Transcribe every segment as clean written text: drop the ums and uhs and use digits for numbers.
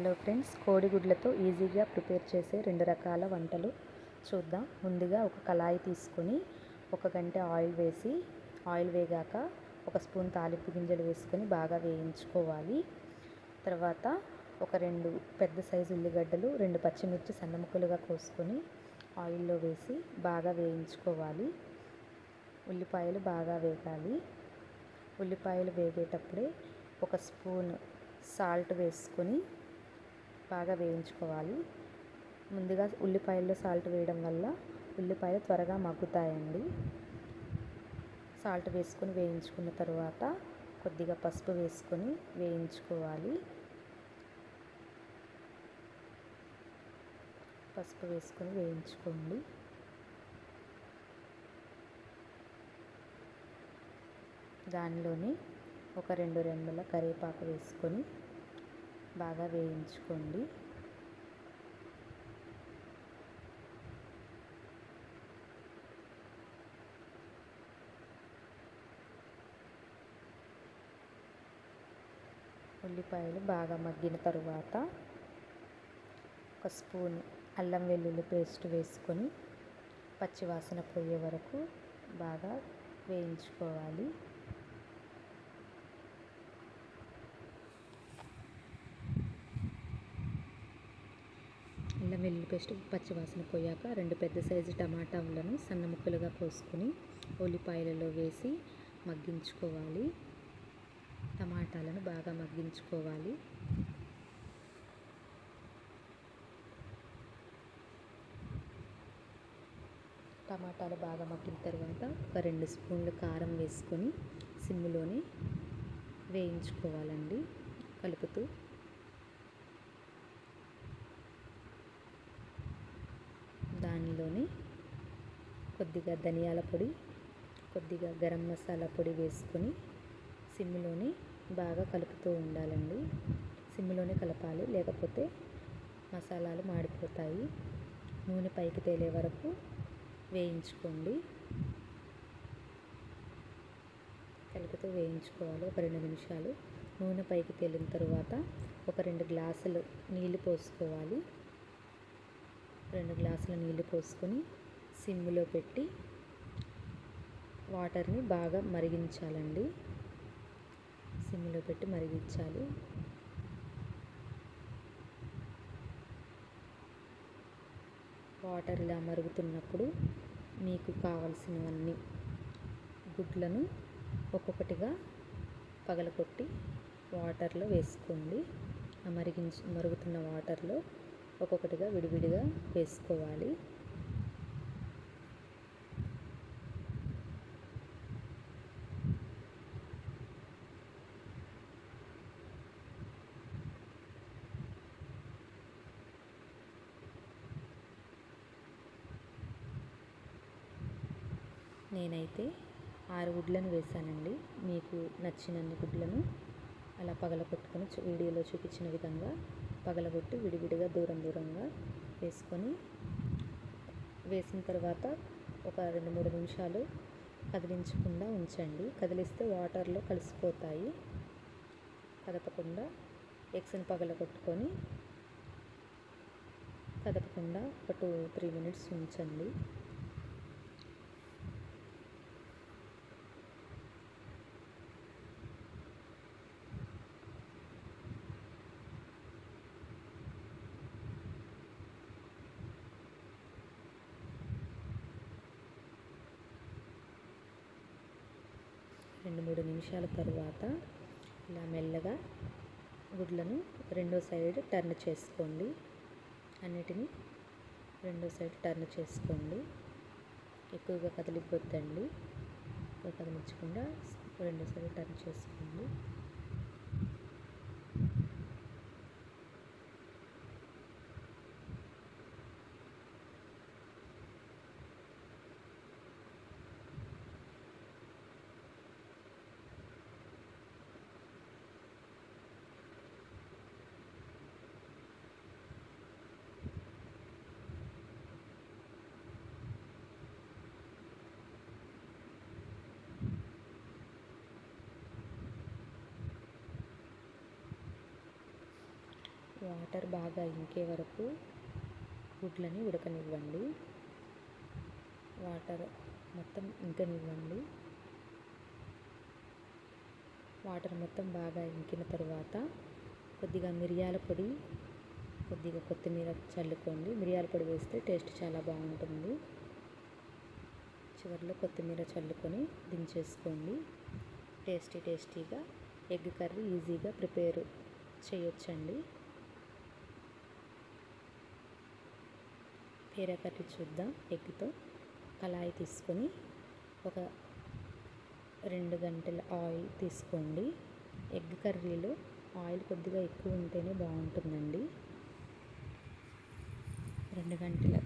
Hello friends, కోడిగుడ్లతో ఈజీగా prepare చేసే 2 రకాల వంటలు చూద్దాం. ముందుగా ఒక కళాయి తీసుకొని 1 గంట ఆయిల్ వేగాక 1 స్పూన్ తాలింపు గింజలు వేసుకొని బాగా వేయించుకోవాలి. తర్వాత ఒక 2 పెద్ద సైజు ఉల్లిగడ్డలు, 2 పచ్చిమిర్చి సన్న ముక్కలుగా కోసుకొని ఆయిల్లో వేసి బాగా వేయించుకోవాలి. ఉల్లిపాయలు బాగా వేగాలి. ఉల్లిపాయలు వేగేటప్పుడే 1 స్పూన్ సాల్ట్ వేసుకొని బాగా వేయించుకోవాలి. ముందుగా ఉల్లిపాయల్లో సాల్ట్ వేయడం వల్ల ఉల్లిపాయలు త్వరగా మగ్గుతాయండి. సాల్ట్ వేసుకొని వేయించుకున్న తర్వాత కొద్దిగా పసుపు వేసుకొని వేయించుకోవాలి. పసుపు వేసుకొని వేయించుకోండి. దానిలోని ఒక 2 రెమ్మల కరివేపాకు వేసుకొని బాగా వేయించుకోండి. ఉల్లిపాయలు బాగా మగ్గిన తరువాత 1 స్పూన్ అల్లం వెల్లుల్లి పేస్ట్ వేసుకొని పచ్చివాసన పోయే వరకు బాగా వేయించుకోవాలి. అల్లం వెల్లుల్లి పేస్ట్ పచ్చివాసన పోయాక 2 పెద్ద సైజు టమాటాలను సన్న ముక్కలుగా కోసుకొని ఉల్లిపాయలలో వేసి మగ్గించుకోవాలి. టమాటాలను బాగా మగ్గించుకోవాలి. టమాటాలు బాగా మగ్గిన తర్వాత ఒక 2 స్పూన్లు కారం వేసుకొని సిమ్లోనే వేయించుకోవాలండి, కలుపుతూ. దానిలోని కొద్దిగా ధనియాల పొడి, కొద్దిగా గరం మసాలా పొడి వేసుకొని సిమ్లోనే బాగా కలుపుతూ ఉండాలండి. సిమ్లోనే కలపాలి, లేకపోతే మసాలాలు మాడిపోతాయి. నూనె పైకి తేలే వరకు వేయించుకోండి. కలుపుతూ వేయించుకోవాలి ఒక 2 నిమిషాలు. నూనె పైకి తేలిన తర్వాత ఒక 2 గ్లాసులు నీళ్లు పోసుకోవాలి. 2 గ్లాసుల నీళ్లు పోసుకొని సిమ్లో పెట్టి వాటర్ని బాగా మరిగించాలండి. సిమ్లో పెట్టి మరిగించాలి. వాటర్ ఇలా మరుగుతున్నప్పుడు మీకు కావలసినవన్నీ గుడ్లను ఒక్కొక్కటిగా పగలగొట్టి వాటర్లో వేసుకోండి. ఆ మరుగుతున్న వాటర్లో ఒక్కొక్కటిగా విడివిడిగా వేసుకోవాలి. నేనైతే 6 గుడ్లను వేసానండి. మీకు నచ్చినన్ని గుడ్లను అలా పగలగొట్టుకొని వీడియోలో చూపించిన విధంగా పగలగొట్టి విడివిడిగా దూరంగా వేసుకొని వేసిన తర్వాత ఒక 2-3 నిమిషాలు కదిలించకుండా ఉంచండి. కదిలిస్తే వాటర్లో కలిసిపోతాయి. కదపకుండా ఎగ్స్ని పగలగొట్టుకొని కదపకుండా ఒక 2-3 మినిట్స్ ఉంచండి. రెండు 3 నిమిషాల తరువాత ఇలా మెల్లగా గుడ్లను రెండో సైడ్ టర్న్ చేసుకోండి. అన్నిటినీ రెండో సైడ్ టర్న్ చేసుకోండి. ఎక్కువగా కదిలిపోద్దండి. ఎక్కువ కదిలించకుండా రెండో సైడ్ టర్న్ చేసుకోండి. వాటర్ బాగా ఇంకే వరకు గుడ్లని ఉడకనివ్వండి. వాటర్ మొత్తం ఇంకనివ్వండి. వాటర్ మొత్తం బాగా ఇంకిన తర్వాత కొద్దిగా మిరియాల పొడి, కొద్దిగా కొత్తిమీర చల్లుకోండి. మిరియాల పొడి వేస్తే టేస్ట్ చాలా బాగుంటుంది. చివరిలో కొత్తిమీర చల్లుకొని దించేసుకోండి. టేస్టీగా ఎగ్ కర్రీ ఈజీగా ప్రిపేర్ చేయొచ్చండి. వేరే కర్రీ చూద్దాం. ఎగ్తో కళాయి తీసుకొని ఒక 2 గంటల ఆయిల్ తీసుకోండి. ఎగ్ కర్రీలో ఆయిల్ కొద్దిగా ఎక్కువ ఉంటేనే బాగుంటుందండి. 2 గంటల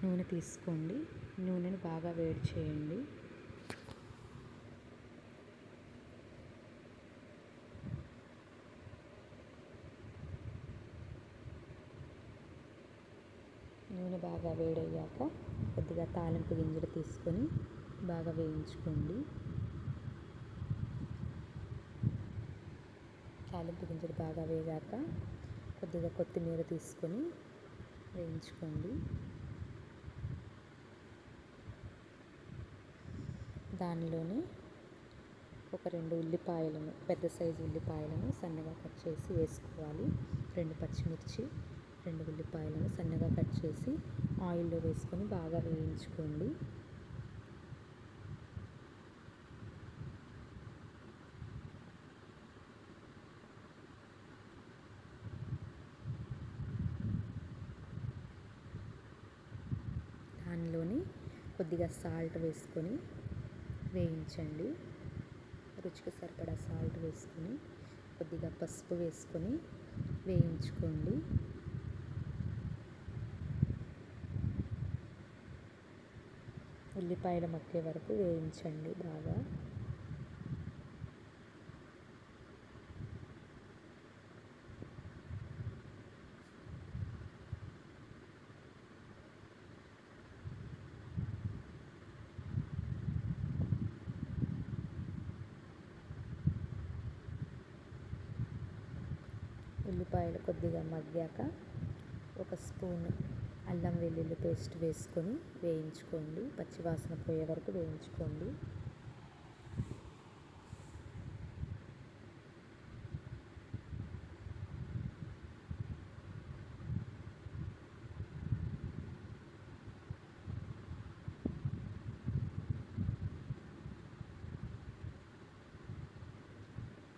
నూనె తీసుకోండి. నూనెను బాగా వేడి చేయండి. నూనె బాగా వేడయ్యాక కొద్దిగా తాలింపు గింజలు తీసుకొని బాగా వేయించుకోండి. తాలింపు గింజలు బాగా వేగాక కొద్దిగా కొత్తిమీర తీసుకొని వేయించుకోండి. దానిలోనే ఒక 2 ఉల్లిపాయలను, పెద్ద సైజు ఉల్లిపాయలను సన్నగా కట్ చేసి వేసుకోవాలి. 2 పచ్చిమిర్చి, 2 ఉల్లిపాయలను సన్నగా కట్ చేసి ఆయిల్లో వేసుకొని బాగా వేయించుకోండి. దానిలోని కొద్దిగా సాల్ట్ వేసుకొని వేయించండి. రుచికి సరిపడా సాల్ట్ వేసుకొని కొద్దిగా పసుపు వేసుకొని వేయించుకోండి. ఉల్లిపాయలు మగ్గే వరకు వేయించండి బాగా. ఉల్లిపాయలు కొద్దిగా మగ్గాక ఒక స్పూన్ అల్లం వెల్లుల్లి పేస్ట్ వేసుకొని వేయించుకోండి. పచ్చివాసన పోయే వరకు వేయించుకోండి.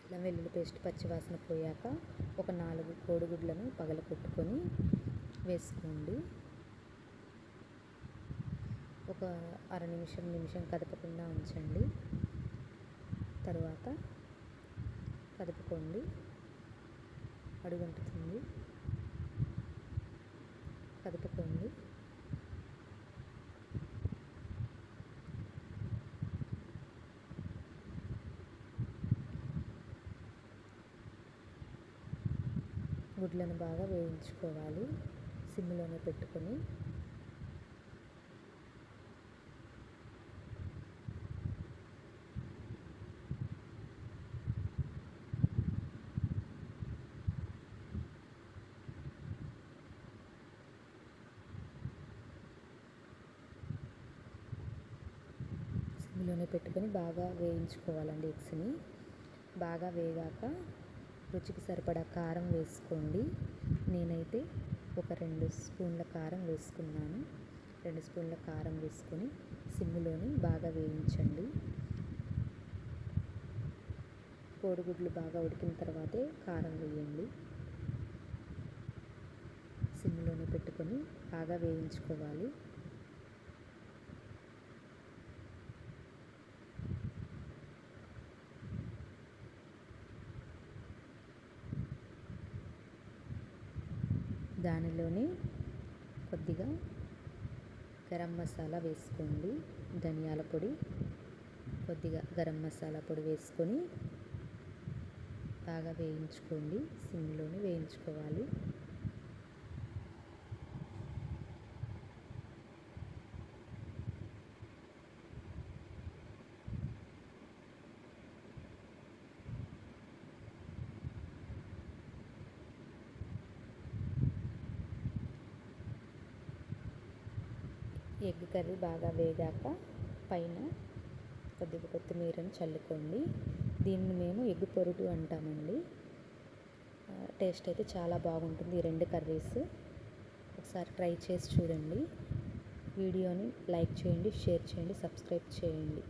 అల్లం వెల్లుల్లి పేస్ట్ పచ్చివాసన పోయాక ఒక 4 కోడిగుడ్లను పగలగొట్టుకొని వేసుకోండి. ఒక అర నిమిషం కదపకుండా ఉంచండి. తర్వాత కదుపుకోండి, అడుగంటుతుంది. కదుపుకోండి. గుడ్లను బాగా వేయించుకోవాలి సిమ్లోనే పెట్టుకొని. సిమ్లోనే పెట్టుకొని బాగా వేయించుకోవాలండి ఎగ్స్ని. బాగా వేగాక రుచికి సరిపడా కారం వేసుకోండి. నేనైతే ఒక 2 స్పూన్ల కారం వేసుకున్నాను. 2 స్పూన్ల కారం వేసుకొని సిమ్లోని బాగా వేయించండి. కోడిగుడ్లు బాగా ఉడికిన తర్వాతే కారం వేయండి. సిమ్లోనే పెట్టుకొని బాగా వేయించుకోవాలి. దానిలోనే కొద్దిగా గరం మసాలా వేసుకోండి. ధనియాల పొడి, కొద్దిగా గరం మసాలా పొడి వేసుకొని బాగా వేయించుకోండి. సిమ్లోనే వేయించుకోవాలి. ఎగ్ కర్రీ బాగా వేగాక పైన కొద్దిగా కొత్తిమీరని చల్లుకోండి. దీన్ని మేము ఎగ్ పొరుటు అంటామండి. టేస్ట్ అయితే చాలా బాగుంటుంది ఈ రెండు కర్రీస్. ఒకసారి ట్రై చేసి చూడండి. వీడియోని లైక్ చేయండి, షేర్ చేయండి, సబ్స్క్రైబ్ చేయండి.